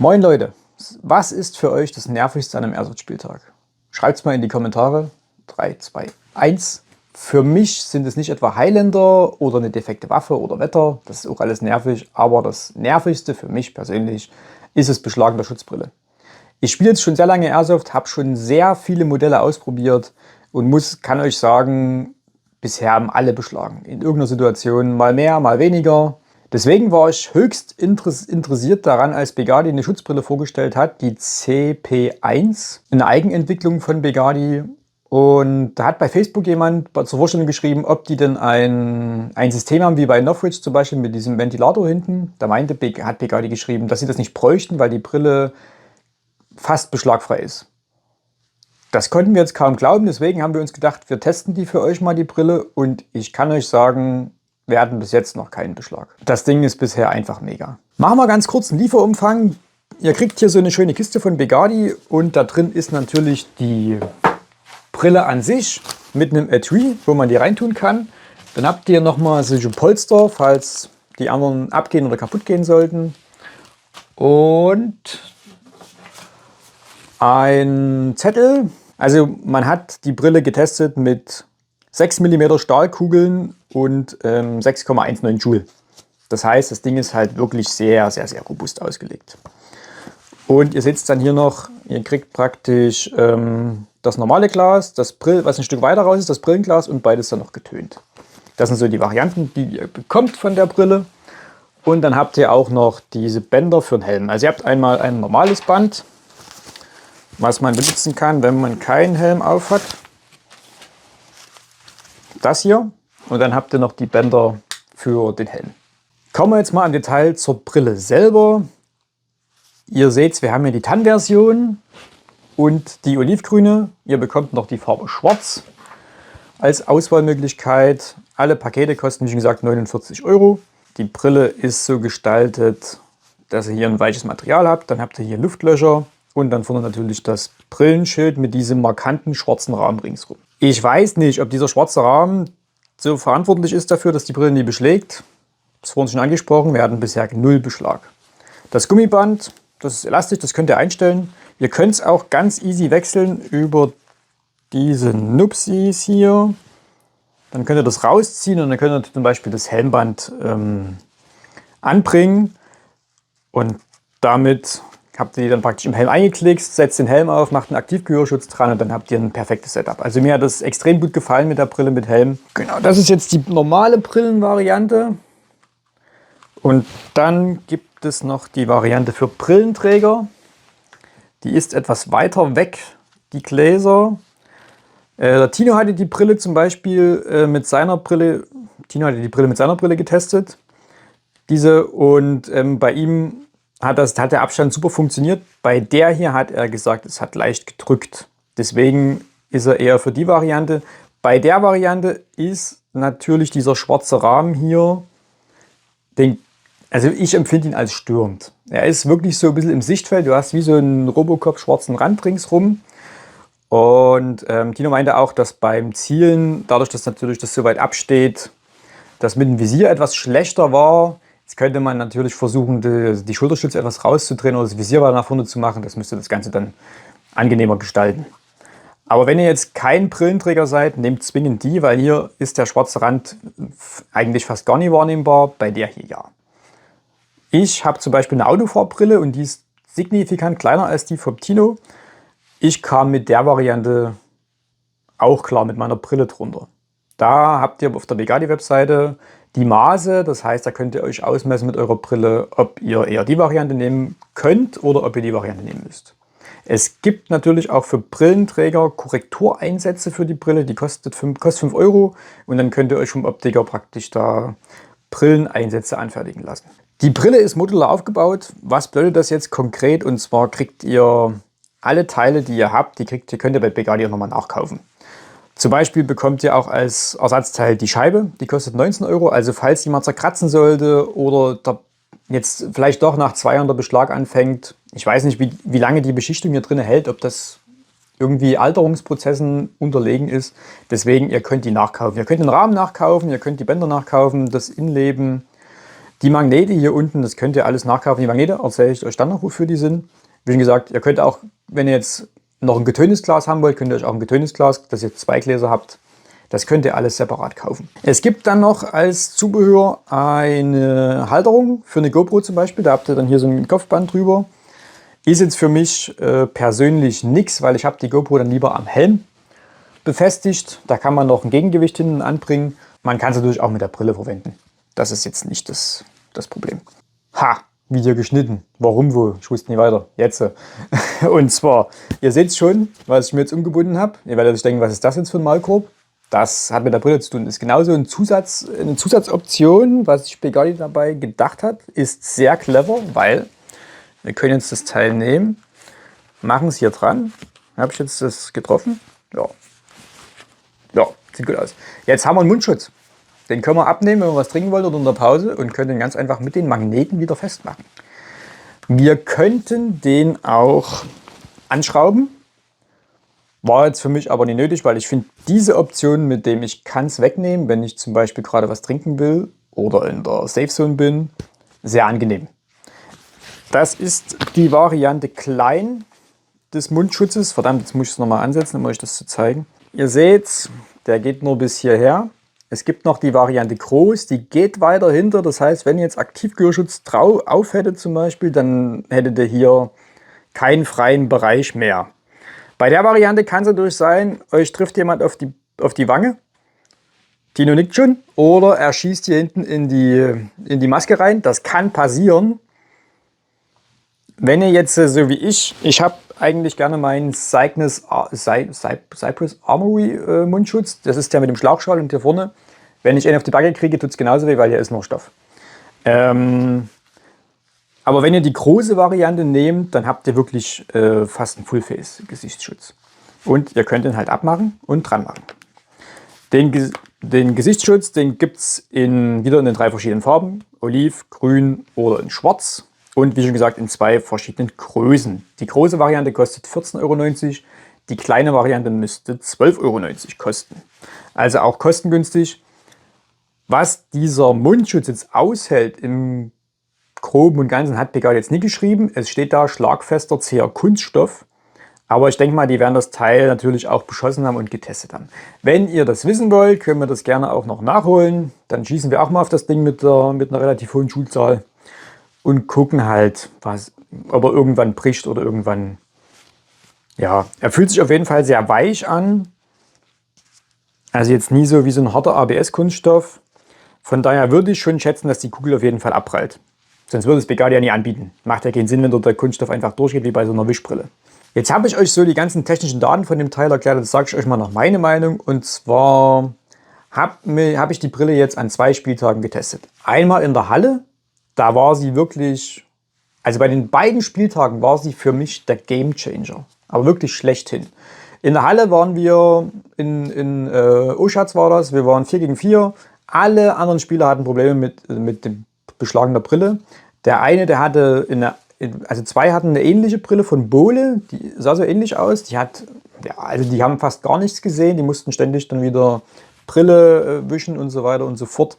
Moin Leute, was ist für euch das Nervigste an einem Airsoft-Spieltag? Schreibt es mal in die Kommentare. 3, 2, 1. Für mich sind es nicht etwa Highlander oder eine defekte Waffe oder Wetter, das ist auch alles nervig, aber das Nervigste für mich persönlich ist das Beschlagen der Schutzbrille. Ich spiele jetzt schon sehr lange Airsoft, habe schon sehr viele Modelle ausprobiert und kann euch sagen, bisher haben alle beschlagen. In irgendeiner Situation mal mehr, mal weniger. Deswegen war ich höchst interessiert daran, als Begadi eine Schutzbrille vorgestellt hat, die CP1, eine Eigenentwicklung von Begadi. Und da hat bei Facebook jemand zur Vorstellung geschrieben, ob die denn ein System haben, wie bei Northridge zum Beispiel mit diesem Ventilator hinten. Da hat Begadi geschrieben, dass sie das nicht bräuchten, weil die Brille fast beschlagfrei ist. Das konnten wir jetzt kaum glauben, deswegen haben wir uns gedacht, wir testen die für euch mal, die Brille. Und ich kann euch sagen, wir hatten bis jetzt noch keinen Beschlag. Das Ding ist bisher einfach mega. Machen wir ganz kurz einen Lieferumfang. Ihr kriegt hier so eine schöne Kiste von Begadi und da drin ist natürlich die Brille an sich mit einem Etui, wo man die reintun kann. Dann habt ihr nochmal solche Polster, falls die anderen abgehen oder kaputt gehen sollten. Und ein Zettel. Also man hat die Brille getestet mit 6 mm Stahlkugeln und 6,19 Joule. Das heißt, das Ding ist halt wirklich sehr, sehr, sehr robust ausgelegt. Und ihr seht es dann hier noch, ihr kriegt praktisch das normale Glas, was ein Stück weiter raus ist, das Brillenglas und beides dann noch getönt. Das sind so die Varianten, die ihr bekommt von der Brille. Und dann habt ihr auch noch diese Bänder für den Helm. Also ihr habt einmal ein normales Band, was man benutzen kann, wenn man keinen Helm auf hat. Das hier. Und dann habt ihr noch die Bänder für den Helm. Kommen wir jetzt mal im Detail zur Brille selber. Ihr seht, wir haben hier die TAN-Version und die olivgrüne. Ihr bekommt noch die Farbe Schwarz als Auswahlmöglichkeit. Alle Pakete kosten, wie gesagt, 49 €. Die Brille ist so gestaltet, dass ihr hier ein weiches Material habt. Dann habt ihr hier Luftlöcher. Und dann vorne natürlich das Brillenschild mit diesem markanten schwarzen Rahmen ringsrum. Ich weiß nicht, ob dieser schwarze Rahmen so verantwortlich ist dafür, dass die Brille nie beschlägt. Das vorhin schon angesprochen, wir hatten bisher 0 Beschlag. Das Gummiband, das ist elastisch, das könnt ihr einstellen. Ihr könnt es auch ganz easy wechseln über diese Nupsis hier. Dann könnt ihr das rausziehen und dann könnt ihr zum Beispiel das Helmband anbringen. Und damit habt ihr die dann praktisch im Helm eingeklickt, setzt den Helm auf, macht einen Aktivgehörschutz dran und dann habt ihr ein perfektes Setup. Also mir hat das extrem gut gefallen mit der Brille mit Helm. Genau, das ist jetzt die normale Brillenvariante. Und dann gibt es noch die Variante für Brillenträger. Die ist etwas weiter weg, die Gläser. Der Tino hatte die Brille zum Beispiel mit seiner Brille, getestet. Bei ihm hat der Abstand super funktioniert. Bei der hier hat er gesagt, es hat leicht gedrückt. Deswegen ist er eher für die Variante. Bei der Variante ist natürlich dieser schwarze Rahmen hier, also ich empfinde ihn als störend. Er ist wirklich so ein bisschen im Sichtfeld. Du hast wie so einen Robocop-schwarzen Rand ringsrum. Und Tino meinte auch, dass beim Zielen, dadurch, dass natürlich das so weit absteht, das mit dem Visier etwas schlechter war. Jetzt könnte man natürlich versuchen, die Schulterstütze etwas rauszudrehen oder das Visier weiter nach vorne zu machen. Das müsste das Ganze dann angenehmer gestalten. Aber wenn ihr jetzt kein Brillenträger seid, nehmt zwingend die, weil hier ist der schwarze Rand eigentlich fast gar nicht wahrnehmbar. Bei der hier ja. Ich habe zum Beispiel eine Autofahrbrille und die ist signifikant kleiner als die vom Tino. Ich kam mit der Variante auch klar mit meiner Brille drunter. Da habt ihr auf der Begadi-Webseite die Maße, das heißt, da könnt ihr euch ausmessen mit eurer Brille, ob ihr eher die Variante nehmen könnt oder ob ihr die Variante nehmen müsst. Es gibt natürlich auch für Brillenträger Korrektureinsätze für die Brille, die kostet 5 € und dann könnt ihr euch vom Optiker praktisch da Brilleneinsätze anfertigen lassen. Die Brille ist modular aufgebaut. Was bedeutet das jetzt konkret? Und zwar kriegt ihr alle Teile, die ihr habt, könnt ihr bei Begadi auch nochmal nachkaufen. Zum Beispiel bekommt ihr auch als Ersatzteil die Scheibe, die kostet 19 €. Also falls jemand zerkratzen sollte oder jetzt vielleicht doch nach 2 Jahren der Beschlag anfängt, ich weiß nicht, wie lange die Beschichtung hier drin hält, ob das irgendwie Alterungsprozessen unterlegen ist. Deswegen, ihr könnt die nachkaufen. Ihr könnt den Rahmen nachkaufen, ihr könnt die Bänder nachkaufen, das Innenleben. Die Magnete hier unten, das könnt ihr alles nachkaufen. Die Magnete erzähle ich euch dann noch, wofür die sind. Wie schon gesagt, ihr könnt auch, wenn ihr jetzt noch ein getöntes Glas haben wollt, könnt ihr euch auch ein getöntes Glas, dass ihr 2 Gläser habt. Das könnt ihr alles separat kaufen. Es gibt dann noch als Zubehör eine Halterung für eine GoPro zum Beispiel. Da habt ihr dann hier so ein Kopfband drüber. Ist jetzt für mich persönlich nichts, weil ich habe die GoPro dann lieber am Helm befestigt. Da kann man noch ein Gegengewicht hinten anbringen. Man kann es natürlich auch mit der Brille verwenden. Das ist jetzt nicht das Problem. Ha! Video geschnitten. Warum wohl? Ich wusste nicht weiter. Jetzt. Und zwar, ihr seht schon, was ich mir jetzt umgebunden habe. Ihr werdet euch denken, was ist das jetzt für ein Maulkorb? Das hat mit der Brille zu tun. Das ist genauso eine Zusatzoption, was sich Pegasi dabei gedacht hat. Ist sehr clever, weil wir können jetzt das Teil nehmen, machen es hier dran. Habe ich jetzt das getroffen? Ja. Ja, sieht gut aus. Jetzt haben wir einen Mundschutz. Den können wir abnehmen, wenn wir was trinken wollen oder in der Pause und können den ganz einfach mit den Magneten wieder festmachen. Wir könnten den auch anschrauben. War jetzt für mich aber nicht nötig, weil ich finde diese Option, mit dem ich kann es wegnehmen, wenn ich zum Beispiel gerade was trinken will oder in der Safe Zone bin, sehr angenehm. Das ist die Variante klein des Mundschutzes. Verdammt, jetzt muss ich es nochmal ansetzen, um euch das zu zeigen. Ihr seht, der geht nur bis hierher. Es gibt noch die Variante groß, die geht weiter hinter. Das heißt, wenn ihr jetzt Aktivgehörschutz auf hättet zum Beispiel, dann hättet ihr hier keinen freien Bereich mehr. Bei der Variante kann es natürlich sein, euch trifft jemand auf die Wange, Tino nickt schon, oder er schießt hier hinten in die Maske rein. Das kann passieren. Wenn ihr jetzt so wie ich habe eigentlich gerne meinen Cypress Armory Mundschutz. Das ist der mit dem Schlauchschal und hier vorne. Wenn ich einen auf die Backe kriege, tut es genauso weh, weil hier ist nur Stoff. Aber wenn ihr die große Variante nehmt, dann habt ihr wirklich fast einen Full-Face-Gesichtsschutz. Und ihr könnt ihn halt abmachen und dran machen. Den Gesichtsschutz, den gibt es wieder in den 3 verschiedenen Farben. Oliv, grün oder in schwarz. Und wie schon gesagt, in 2 verschiedenen Größen. Die große Variante kostet 14,90 €. Die kleine Variante müsste 12,90 € kosten. Also auch kostengünstig. Was dieser Mundschutz jetzt aushält im Groben und Ganzen hat Pegasi jetzt nie geschrieben. Es steht da schlagfester CR Kunststoff. Aber ich denke mal, die werden das Teil natürlich auch beschossen haben und getestet haben. Wenn ihr das wissen wollt, können wir das gerne auch noch nachholen. Dann schießen wir auch mal auf das Ding mit einer relativ hohen Schulzahl und gucken halt, ob er irgendwann bricht oder irgendwann. Ja, er fühlt sich auf jeden Fall sehr weich an. Also jetzt nie so wie so ein harter ABS-Kunststoff. Von daher würde ich schon schätzen, dass die Kugel auf jeden Fall abprallt. Sonst würde es Pegasi ja nie anbieten. Macht ja keinen Sinn, wenn dort der Kunststoff einfach durchgeht, wie bei so einer Wischbrille. Jetzt habe ich euch so die ganzen technischen Daten von dem Teil erklärt. Jetzt sage ich euch mal noch meine Meinung. Und zwar habe ich die Brille jetzt an 2 Spieltagen getestet. Einmal in der Halle. Da war sie wirklich, also bei den beiden Spieltagen war sie für mich der Gamechanger. Aber wirklich schlechthin. In der Halle waren wir, in Oschatz war das, wir waren 4 gegen 4. Alle anderen Spieler hatten Probleme mit dem Beschlagen der Brille. Der eine, der hatte, also 2 hatten eine ähnliche Brille von Bole, die sah so ähnlich aus. Die haben fast gar nichts gesehen, die mussten ständig dann wieder Brille wischen und so weiter und so fort.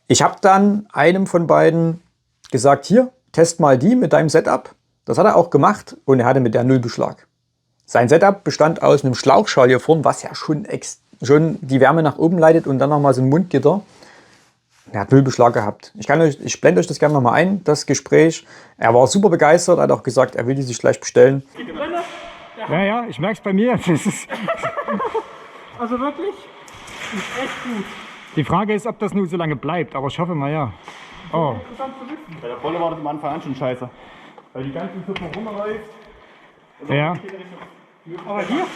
Ich habe dann einem von beiden gesagt, hier, test mal die mit deinem Setup. Das hat er auch gemacht und er hatte mit der 0 Beschlag. Sein Setup bestand aus einem Schlauchschal hier vorne, was ja schon die Wärme nach oben leitet und dann nochmal so ein Mundgitter. Er hat 0 Beschlag gehabt. Ich blende euch das gerne nochmal ein, das Gespräch. Er war super begeistert, hat auch gesagt, er will die sich gleich bestellen. Ja, ich merke es bei mir. Also wirklich, ist echt gut. Die Frage ist, ob das nur so lange bleibt, aber ich hoffe mal ja. Oh. Interessant zu wissen. Bei der Volle war das am Anfang an schon scheiße. Weil die ganze Zeit noch rumläuft. Ja. Aber hier,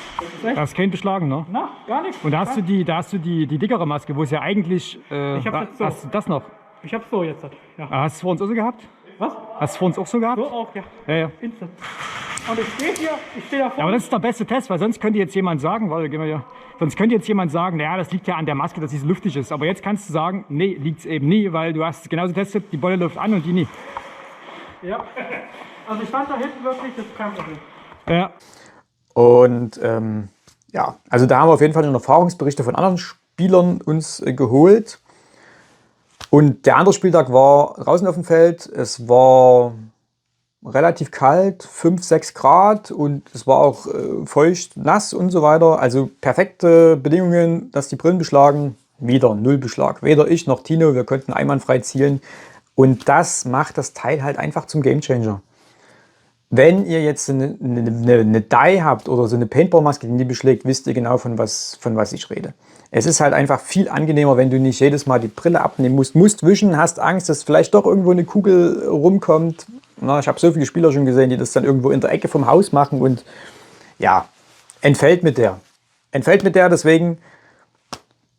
Das ist kein Beschlagen, ne? na, gar nichts. Und da hast du die dickere Maske, wo es ja eigentlich. Ich hab jetzt so. Hast du das noch? Ich hab's so jetzt. Ja. Hast du es vor uns auch so gehabt? Was? Hast du es vor uns auch so gehabt? So auch, ja. Ja. Instant. Und ich stehe da Ja, vorne. aber das ist der beste Test, weil sonst könnte jetzt jemand sagen, naja, das liegt ja an der Maske, dass sie so luftig ist. Aber jetzt kannst du sagen, nee, liegt es eben nie, weil du hast es genauso getestet, die Bolle läuft an und die nie. Ja. Also ich stand da hinten wirklich, das ist kein Problem. Ja. Und ja, also da haben wir auf jeden Fall schon Erfahrungsberichte von anderen Spielern uns geholt. Und der andere Spieltag war draußen auf dem Feld. Es war relativ kalt, 5, 6 Grad und es war auch feucht, nass und so weiter. Also perfekte Bedingungen, dass die Brillen beschlagen. Wieder null Beschlag. Weder ich noch Tino, wir konnten einwandfrei zielen. Und das macht das Teil halt einfach zum Gamechanger. Wenn ihr jetzt eine Dye habt oder so eine Paintball-Maske, die beschlägt, wisst ihr genau, von was ich rede. Es ist halt einfach viel angenehmer, wenn du nicht jedes Mal die Brille abnehmen musst wischen, hast Angst, dass vielleicht doch irgendwo eine Kugel rumkommt. Na, ich habe so viele Spieler schon gesehen, die das dann irgendwo in der Ecke vom Haus machen und ja, entfällt mit der. Entfällt mit der, deswegen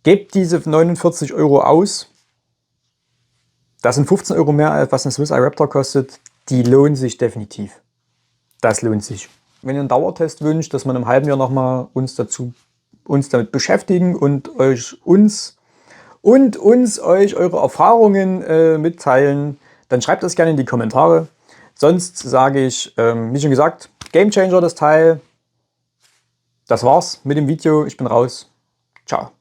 gebt diese 49 € aus. Das sind 15 € mehr, als was ein Swiss Eye Raptor kostet. Die lohnen sich definitiv. Das lohnt sich. Wenn ihr einen Dauertest wünscht, dass wir in einem halben Jahr nochmal uns damit beschäftigen und euch eure Erfahrungen mitteilen, dann schreibt das gerne in die Kommentare. Sonst sage ich, wie schon gesagt, Gamechanger das Teil. Das war's mit dem Video. Ich bin raus. Ciao.